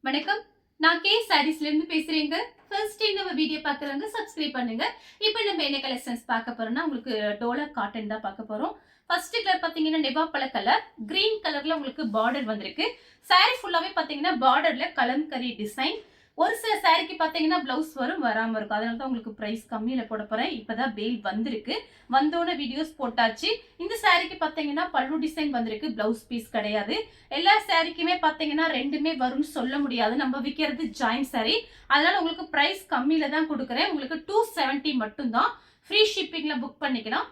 வணக்கம். நான் கே சாரீஸ்ல இருந்து பேசுறேங்க. ஃபர்ஸ்ட் டைம் நம்ம வீடியோ பார்க்குறவங்க சப்ஸ்கிரைப் பண்ணுங்க. இப்போ நம்ம என்ன கலெக்ஷன்ஸ் பார்க்க போறோம்னா உங்களுக்கு டோலா காட்டன் தான் பார்க்க போறோம். ஃபர்ஸ்ட் கலர் பார்த்தீங்கன்னா நெவாப்பழ கலர், கிரீன் கலர்ல உங்களுக்கு பார்டர் வந்திருக்கு. சாரி ஃபுல்லாவே பார்த்தீங்கன்னா பார்டர்ல கலம்கரி டிசைன். ஒரு சில சாரிக்கு பார்த்தீங்கன்னா பிளவுஸ் வரும், வராம இருக்கும். அதனால தான் உங்களுக்கு பிரைஸ் கம்மியில போட போறேன். இப்பதான் பெயில் வந்திருக்கு. வந்தோட வீடியோஸ் போட்டாச்சு. இந்த சாரிக்கு பார்த்தீங்கன்னா பல்லு டிசைன் வந்திருக்கு, பிளவுஸ் பீஸ் கிடையாது. எல்லா சாரிக்குமே பார்த்தீங்கன்னா ரெண்டுமே வரும்னு சொல்ல முடியாது. நம்ம விற்கிறது ஜாயிண்ட் சாரி, அதனால உங்களுக்கு பிரைஸ் கம்மியில தான் கொடுக்குறேன். உங்களுக்கு 270 மட்டும் தான். ஃப்ரீ ஷிப்பிங்ல புக் பண்ணிக்கலாம்.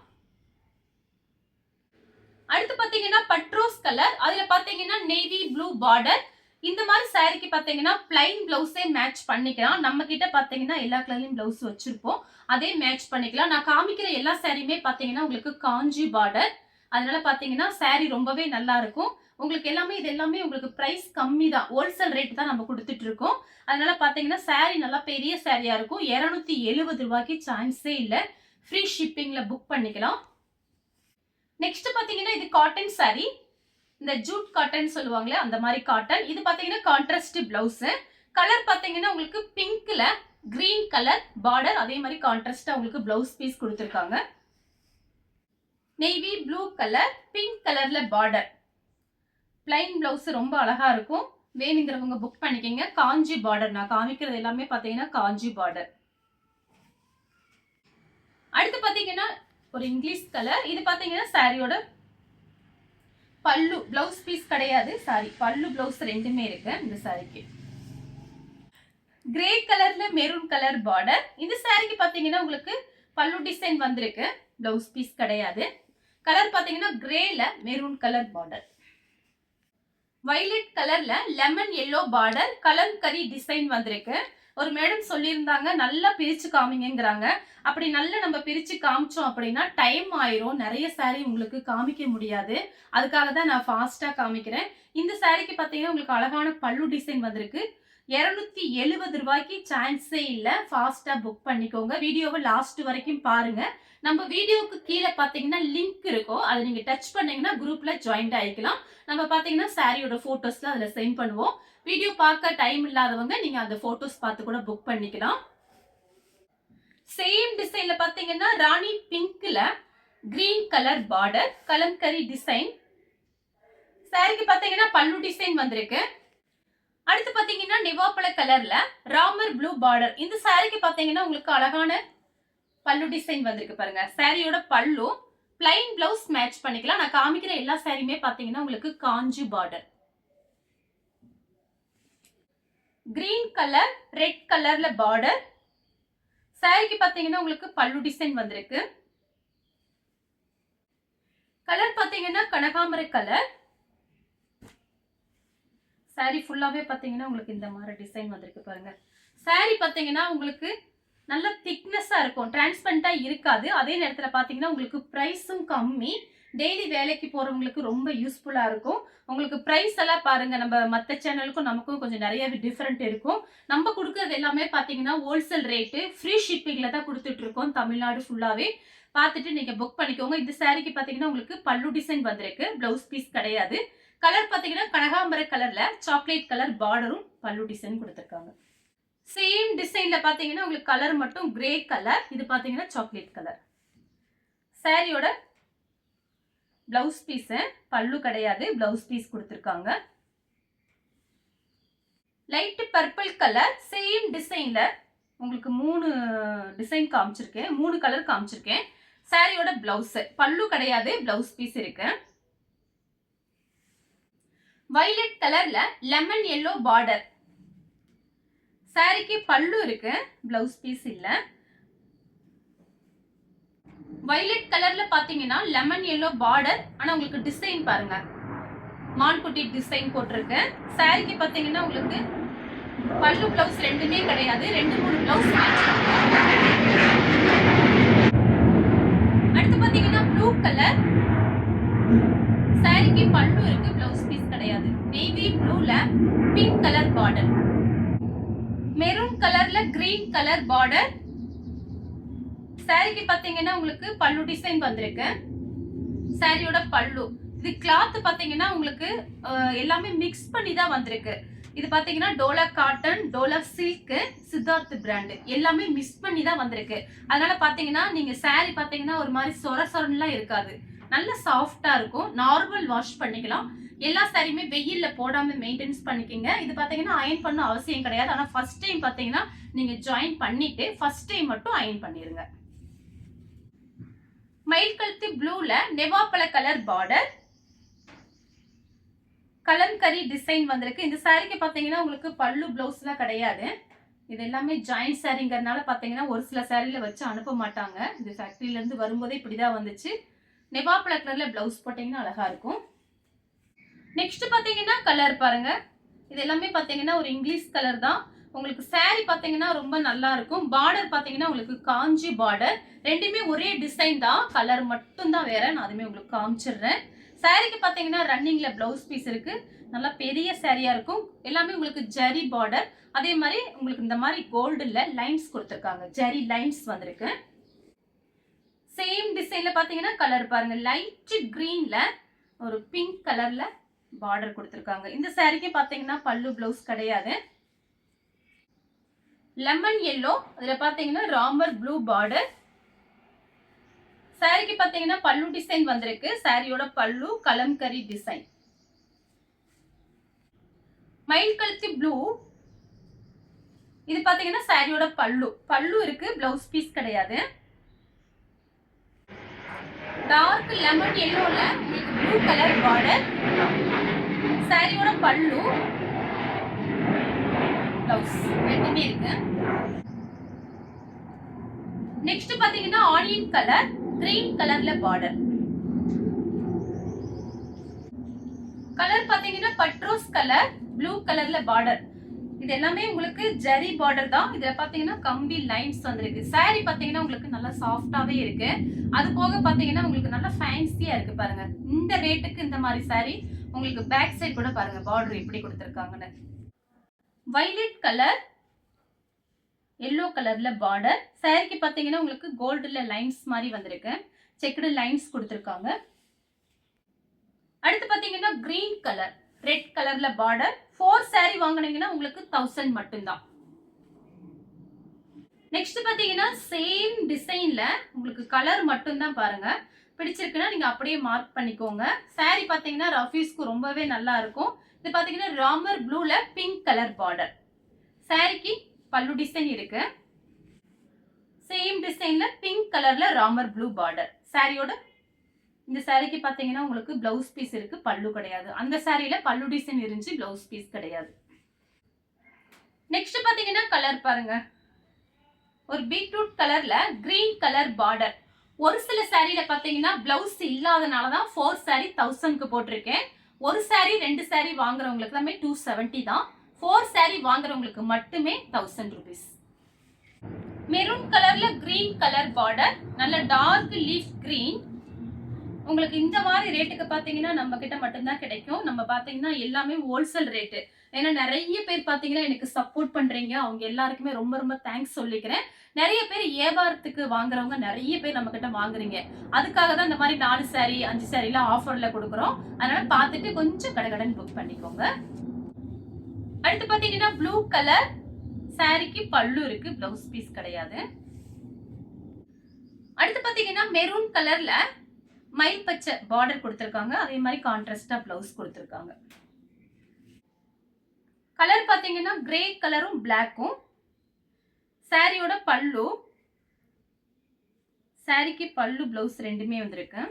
அடுத்து பாத்தீங்கன்னா பட்ரோஸ் கலர், அதுல பாத்தீங்கன்னா நேவி ப்ளூ பார்டர். இந்த மாதிரி சாரிக்கு பாத்தீங்கன்னா பிளைன் பிளவுஸே மேட்ச் பண்ணிக்கலாம். நம்ம கிட்ட பாத்தீங்கன்னா எல்லா கலர்லயும் பிளவுஸ் வச்சிருப்போம், அதே மேட்ச் பண்ணிக்கலாம். நான் காமிக்கிற எல்லா சாரியுமே பாத்தீங்கன்னா உங்களுக்கு காஞ்சி பார்டர், அதனால பாத்தீங்கன்னா சாரி ரொம்பவே நல்லா இருக்கும். உங்களுக்கு எல்லாமே இது எல்லாமே உங்களுக்கு பிரைஸ் கம்மி தான், ஹோல்சேல் ரேட் தான் நம்ம கொடுத்துட்டு இருக்கோம். அதனால பாத்தீங்கன்னா சாரி நல்லா பெரிய சாரியா இருக்கும். 270 ரூபாய்க்கு சான்ஸே இல்ல. ஃப்ரீ ஷிப்பிங்ல புக் பண்ணிக்கலாம். நெக்ஸ்ட் பாத்தீங்கன்னா இது காட்டன் சாரி, இந்த ஜூட் காட்டன் சொல்லுவாங்களே அந்த மாதிரி காட்டன். இது பாத்தீங்கன்னா கான்ட்ராஸ்ட் பிளவுஸ். கலர் பாத்தீங்கன்னா உங்களுக்கு பிங்க்ல கிரீன் கலர் பார்டர், அதே மாதிரி கான்ட்ராஸ்டா உங்களுக்கு பிளவுஸ் பீஸ் கொடுத்திருக்காங்க. நேவி ப்ளூ கலர், பிங்க் கலர்ல பார்டர். பிளைன் பிளவுஸ் ரொம்ப அழகா இருக்கும். வேணுங்கிறவங்க புக் பண்ணிக்கங்க. காஞ்சி பார்டர், நான் காமிக்கிறது எல்லாமே பாத்தீங்கன்னா காஞ்சி பார்டர். அடுத்து பாத்தீங்கன்னா ஒரு இங்கிலீஷ் கலர். இது பாத்தீங்கன்னா சாரியோட பல்லு, பிளவுஸ் பீஸ் கிடையாது, சாரி பல்லு பிளவுஸ் ரெண்டுமே இருக்கு இந்த சாரிக்கு. கிரே கலர்ல மெரூன் கலர் பார்டர். இந்த சாரிக்கு பாத்தீங்கன்னா உங்களுக்கு பல்லு டிசைன் வந்திருக்கு, பிளவுஸ் பீஸ் கிடையாது. கலர் பாத்தீங்கன்னா கிரேல மெரூன் கலர் பார்டர். வயலட் கலர்ல lemon yellow border, Kalamkari design வந்திருக்கு. ஒரு மேடம் சொல்லியிருந்தாங்க நல்லா பிரிச்சு காமிங்கிறாங்க. அப்படி நல்லா நம்ம பிரிச்சு காமிச்சோம் அப்படின்னா டைம் ஆயிரும், நிறைய சாரி உங்களுக்கு காமிக்க முடியாது. அதுக்காக தான் நான் ஃபாஸ்டா காமிக்கிறேன். இந்த சாரிக்கு பாத்தீங்கன்னா உங்களுக்கு அழகான பல்லு டிசைன் வந்திருக்கு. 270 ரூபாய்க்கு சான்ஸே இல்ல. ஃபாஸ்டா புக் பண்ணிக்கோங்க. வீடியோவை லாஸ்ட் வரைக்கும் பாருங்க. நம்ம வீடியோக்கு கீழே பாத்தீங்கன்னா லிங்க் இருக்கும், அதை நீங்க டச் பண்ணீங்கன்னா குரூப்ல ஜாயின் ஆயிக்கலாம். நம்ம பாத்தீங்கன்னா சாரியோட போட்டோஸ்ல அதுல சென்ட் பண்ணுவோம். வீடியோ பார்க்க டைம் இல்லாதவங்க நீங்க அந்த போட்டோஸ் பார்த்து கூட புக் பண்ணிக்கலாம். சேம் டிசைன்ல பாத்தீங்கன்னா ராணி பிங்க்ல green colour border, Kalamkari design. சாரிக்கு பாத்தீங்கன்னா பல்லு டிசைன் வந்திருக்கு. அடுத்து பாத்தீங்கன்னா நெவாப்பழ கலர்ல ராமர் ப்ளூ பார்டர். இந்த சாரிக்கு பாத்தீங்கன்னா உங்களுக்கு அழகான பல்லு டிசைன் வந்திருக்கு பாருங்க. சாரியோட பல்லு பிளைன் பிளவுஸ் மேட்ச் பண்ணிக்கலாம். நான் காமிக்கிற எல்லா சாரியுமே பாத்தீங்கன்னா உங்களுக்கு காஞ்சி பார்டர். கிரீன் கலர் ரெட் கலர்ல பார்டர். சாரிக்கு பாத்தீங்கன்னா உங்களுக்கு பல்லு டிசைன் வந்திருக்கு. கலர் பாத்தீங்கன்னா கனகாமரை கலர். சாரி ஃபுல்லாவே பாத்தீங்கன்னா உங்களுக்கு இந்த மாதிரி டிசைன் வந்திருக்கு பாருங்க. சாரி பாத்தீங்கன்னா உங்களுக்கு நல்ல திக்னஸா இருக்கும், டிரான்ஸ்பரண்டா இருக்காது. அதே நேரத்துல பாத்தீங்கன்னா உங்களுக்கு பிரைஸும் கம்மி. டெய்லி வேலைக்கு போறவங்களுக்கு ரொம்ப யூஸ்ஃபுல்லா இருக்கும். உங்களுக்கு பிரைஸ் எல்லாம் பாருங்க, நம்ம மற்ற சேனலுக்கும் நமக்கும் கொஞ்சம் நிறைய டிஃபரெண்ட் இருக்கும். நம்ம கொடுக்கறது எல்லாமே பாத்தீங்கன்னா ஹோல்சேல் ரேட்டு, ஃப்ரீ ஷிப்பிங்ல தான் கொடுத்துட்டு இருக்கோம் தமிழ்நாடு ஃபுல்லாவே. பார்த்துட்டு நீங்க புக் பண்ணிக்கோங்க. இந்த சாரிக்கு பாத்தீங்கன்னா உங்களுக்கு பல்லு டிசைன் வந்திருக்கு, பிளவுஸ் பீஸ் கிடையாது. கலர் பாத்தீங்கன்னா கனகாம்பர கலர்ல சாக்லேட் கலர் பார்டரும் பல்லு டிசைன் கொடுத்திருக்காங்க. சேம் டிசைன்ல பாத்தீங்கன்னா உங்களுக்கு கலர் மட்டும் கிரே கலர், இது பாத்தீங்கன்னா சாக்லேட் கலர். சாரியோட பிளவுஸ் பீஸ், பல்லு கிடையாது, பிளவுஸ் பீஸ் கொடுத்திருக்காங்க. லைட் பர்பிள் கலர், சேம் டிசைன்ல உங்களுக்கு 3 டிசைன் காமிச்சிருக்கேன், 3 கலர் காமிச்சிருக்கேன். சாரியோட பிளவுஸ், பல்லு கிடையாது, பிளவுஸ் பீஸ் இருக்கு. வயலட் கலர்ல லெமன் எல்லோ பார்டர். சாரிக்கு பல்லு இருக்கு, பிளவுஸ் பீஸ் இல்ல. வயலட் கலர்ல பாத்தீங்கன்னா லெமன் எல்லோ பார்டர், ஆனா உங்களுக்கு டிசைன் பாருங்க மான்குட்டி டிசைன் போட்டிருக்கு. சாரிக்கு பாத்தீங்கன்னா உங்களுக்கு பல்லு பிளவுஸ் ரெண்டுமே கிடையாது, 2-3 பிளவுஸ். அடுத்து பாத்தீங்கன்னா ப்ளூ கலர். சாரிக்கு பல்லு இருக்கு, பிளவுஸ் பீஸ் கிடையாது. நேவி ப்ளூல பிங்க் கலர் பார்டர். மெரூன் கலர்ல கிரீன் கலர் பார்டர். சாரிக்கு பாத்தீங்கன்னா உங்களுக்கு பல்லு டிசைன் வந்திருக்கு. சாரியோட பல்லு இது கிளாத் பாத்தீங்கன்னா உங்களுக்கு எல்லாமே மிக்ஸ் பண்ணி தான் வந்திருக்கு. இது பாத்தீங்கன்னா Dola cotton, Dola silk, Siddharth brand எல்லாமே மிஸ் பண்ணி தான் வந்திருக்கு. அதனால பாத்தீங்கன்னா நீங்க saree பாத்தீங்கன்னா ஒரு மாதிரி சொர சொரன்லாம் இருக்காது, நல்ல சாஃப்டா இருக்கும். நார்மல் வாஷ் பண்ணிக்கலாம். எல்லா சாரியுமே வெயில்ல போடாம மெயின்டெனன்ஸ் பண்ணிக்கங்க. இது பாத்தீங்கன்னா அயன் பண்ண அவசியம் கிடையாது. ஆனா ஃபர்ஸ்ட் டைம் பாத்தீங்கன்னா நீங்க ஜாயின் பண்ணிட்டு ஃபர்ஸ்ட் டைம் மட்டும் அயன் பண்ணிருங்க. மயில் கழுத்து ப்ளூல நெவாப்பழ கலர் பார்டர், கலம்கரி டிசைன் வந்திருக்கு. இந்த சாரிக்கு பாத்தீங்கன்னா உங்களுக்கு பல்லு பிளவுஸ்லாம் கிடையாது. இது எல்லாமே ஜாயிண்ட் சாரிங்கிறதுனால பாத்தீங்கன்னா ஒரு சில சாரியில வச்சு அனுப்ப மாட்டாங்க. இது ஃபேக்டரியில இருந்து வரும்போதே இப்படிதான் வந்துச்சு. நெவாப்பழ கலர்ல பிளவுஸ் போட்டீங்கன்னா அழகா இருக்கும். நெக்ஸ்ட் பாத்தீங்கன்னா கலர் பாருங்க. இது எல்லாமே பாத்தீங்கன்னா ஒரு இங்கிலீஷ் கலர் தான். உங்களுக்கு saree பாத்தீங்கன்னா ரொம்ப நல்லா இருக்கும். பார்டர் பாத்தீங்கன்னா உங்களுக்கு காஞ்சி பார்டர். ரெண்டுமே ஒரே டிசைன் தான், கலர் மட்டும் தான் வேற. நான் அதுமே உங்களுக்கு காமிச்சிடுறேன். சாரிக்கு பாத்தீங்கன்னா ரன்னிங்ல பிளவுஸ் பீஸ் இருக்கு. நல்லா பெரிய சாரியா இருக்கும். எல்லாமே உங்களுக்கு ஜரி பார்டர். அதே மாதிரி உங்களுக்கு இந்த மாதிரி கோல்டுல லைன்ஸ் கொடுத்துருக்காங்க, ஜரி லைன்ஸ் வந்திருக்கு. சேம் டிசைன்ல பாத்தீங்கன்னா கலர் பாருங்க, லைட் கிரீன்ல ஒரு பிங்க் கலர்ல பார்டர் கொடுத்திருக்காங்க. இந்த சாரிக்கு பாத்தீங்கன்னா பல்லு பிளவுஸ் கிடையாது. லெமன் yellow, அதுல பாத்தீங்கன்னா ராமர் ப்ளூ பார்டர். சாரிக்கு பாத்தீங்கன்னா பல்லு டிசைன் வந்திருக்கு. சாரியோட பல்லு கலம்கரி டிசைன். மயில் கழுத்து ப்ளூ, இது பாத்தீங்கன்னா சாரியோட பல்லு இருக்கு, பிளவுஸ் பீஸ் கிடையாது. டார்க் லெமன் yellowல உங்களுக்கு ப்ளூ கலர் பார்டர். சாரியோட பல்லு பிளவுஸ் ரெண்டுமே இருக்கு. நெக்ஸ்ட் பாத்தீங்கன்னா ஆனியன் கலர், கிரீன் கலர்ல பார்டர். கலர் பாத்தீங்கன்னா பட்ரோஸ் கலர், ப்ளூ கலர்ல பார்டர். இது எல்லாமே உங்களுக்கு ஜரி பார்டர் தான். இதுல பாத்தீங்கன்னா கம்பி லைன்ஸ் வந்திருக்கு. saree பாத்தீங்கன்னா உங்களுக்கு நல்லா சாஃப்டாவே இருக்கு. அது போக பாத்தீங்கன்னா உங்களுக்கு நல்லா ஃபேன்சியா இருக்கு பாருங்க. இந்த ரேட்டுக்கு இந்த மாதிரி saree உங்களுக்கு பேக் சைடு கூட பாருங்க பார்டர் எப்படி கொடுத்திருக்காங்கன்னு. வயலட் கலர், எல்லோ கலர்ல பார்டர். சாரிக்கு பாத்தீங்கன்னா உங்களுக்கு கோல்டுல லைன்ஸ் மாதிரி வந்திருக்கு, செக்குடு லைன்ஸ் கொடுத்திருக்காங்க. அடுத்து பாத்தீங்கன்னா கிரீன் கலர், ரெட் கலர்ல பார்டர். 4 saree வாங்குனீங்கன்னா உங்களுக்கு 1000 மட்டும்தான். நெக்ஸ்ட் பாத்தீங்கன்னா சேம் டிசைன்ல உங்களுக்கு கலர் மட்டும் தான் பாருங்க. பிடிச்சிருக்குன்னா நீங்க அப்படியே மார்க் பண்ணிக்கோங்க. saree பாத்தீங்கன்னா ரஃபீஸ்க்கு ரொம்பவே நல்லா இருக்கும். இது பாத்தீங்கன்னா ராமர் ப்ளூல பிங்க் கலர் பார்டர். சாரிக்கு பல்லு டிசைன் இருக்கு. சேம் டிசைன்ல பிங்க் கலர்ல ராமர் ப்ளூ பார்டர். சாரியோட இந்த சாரிக்கு பாத்தீங்கன்னா உங்களுக்கு பிளவுஸ் பீஸ் இருக்கு, பல்லு கிடையாது. அந்த சாரியில பல்லு டிசைன் இருந்துச்சு, பிளவுஸ் பீஸ் கிடையாது. நெக்ஸ்ட் பாத்தீங்கன்னா கலர் பாருங்க, ஒரு பீட்ரூட் கலர்ல கிரீன் கலர் பார்டர். ஒரு சில சாரியில பாத்தீங்கன்னா பிளவுஸ் இல்லாதனாலதான் 4 saree 1000க்கு போட்டிருக்கேன். ஒரு saree 2 saree வாங்குறவங்களுக்கு எல்லாமே 270 தான். 4 saree வாங்குறவங்களுக்கு மட்டுமே 1000 rupees. மெரூன் கலர்ல கிரீன் கலர் பார்டர், நல்ல டார்க் லீஃப் கிரீன். உங்களுக்கு இந்த மாதிரி ரேட்டுக்கு பாத்தீங்கன்னா நம்ம கிட்ட மட்டும்தான் கிடைக்கும். நம்ம பாத்தீங்கன்னா எல்லாமே ஹோல்சேல் ரேட்டு. ஏன்னா நிறைய பேர் பாத்தீங்கன்னா எனக்கு சப்போர்ட் பண்றீங்க, அவங்க எல்லாருக்குமே ரொம்ப ரொம்ப தேங்க்ஸ் சொல்லிக்கிறேன். நிறைய பேர் வியாபாரத்துக்கு வாங்குறவங்க நிறைய பேர் நம்ம கிட்ட வாங்குறீங்க. அதுக்காக தான் இந்த மாதிரி 4 saree 5 saree எல்லாம் ஆஃபர்ல கொடுக்குறோம். அதனால பார்த்துட்டு கொஞ்சம் கடகடன் புக் பண்ணிக்கோங்க. அடுத்து பாத்தீங்கன்னா ப்ளூ கலர் சாரிக்கு பல்லு இருக்கு, பிளவுஸ் பீஸ் கிடையாது. அடுத்து பாத்தீங்கன்னா மெரூன் கலர்ல மயில் பச்சை பார்டர் கொடுத்திருக்காங்க. அதே மாதிரி கான்ட்ராஸ்டா பிளவுஸ் கொடுத்திருக்காங்க. கலர் பாத்தீங்கன்னா கிரே கலரும் பிளாக்கும். சாரியோட பல்லு, சாரிக்கு பல்லு பிளவுஸ் ரெண்டுமே வந்திருக்கு.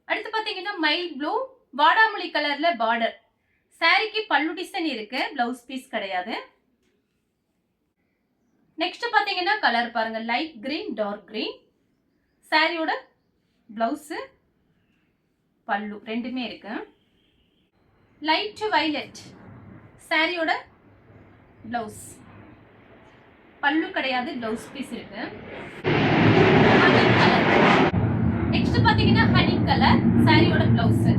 அடுத்து பாத்தீங்கன்னா மயில் ப்ளூ வாடாமல்லி கலர்ல பார்டர். சாரிக்கு பல்லு டிசைன் இருக்கு, பிளவுஸ் பீஸ் கிடையாது. நெக்ஸ்ட் பாத்தீங்கன்னா கலர் பாருங்க, லைட் கிரீன் டார்க் கிரீன். சாரியோட பிளவுஸ் பல்லு ரெண்டுமே இருக்கு. லைட் வயலட் சாரியோட பிளவுஸ், பல்லு கிடையாது, பிளவுஸ் பீஸ் இருக்கு. நெக்ஸ்ட் பாத்தீங்கன்னா ஹனி கலர் சாரியோட பிளவுஸ்.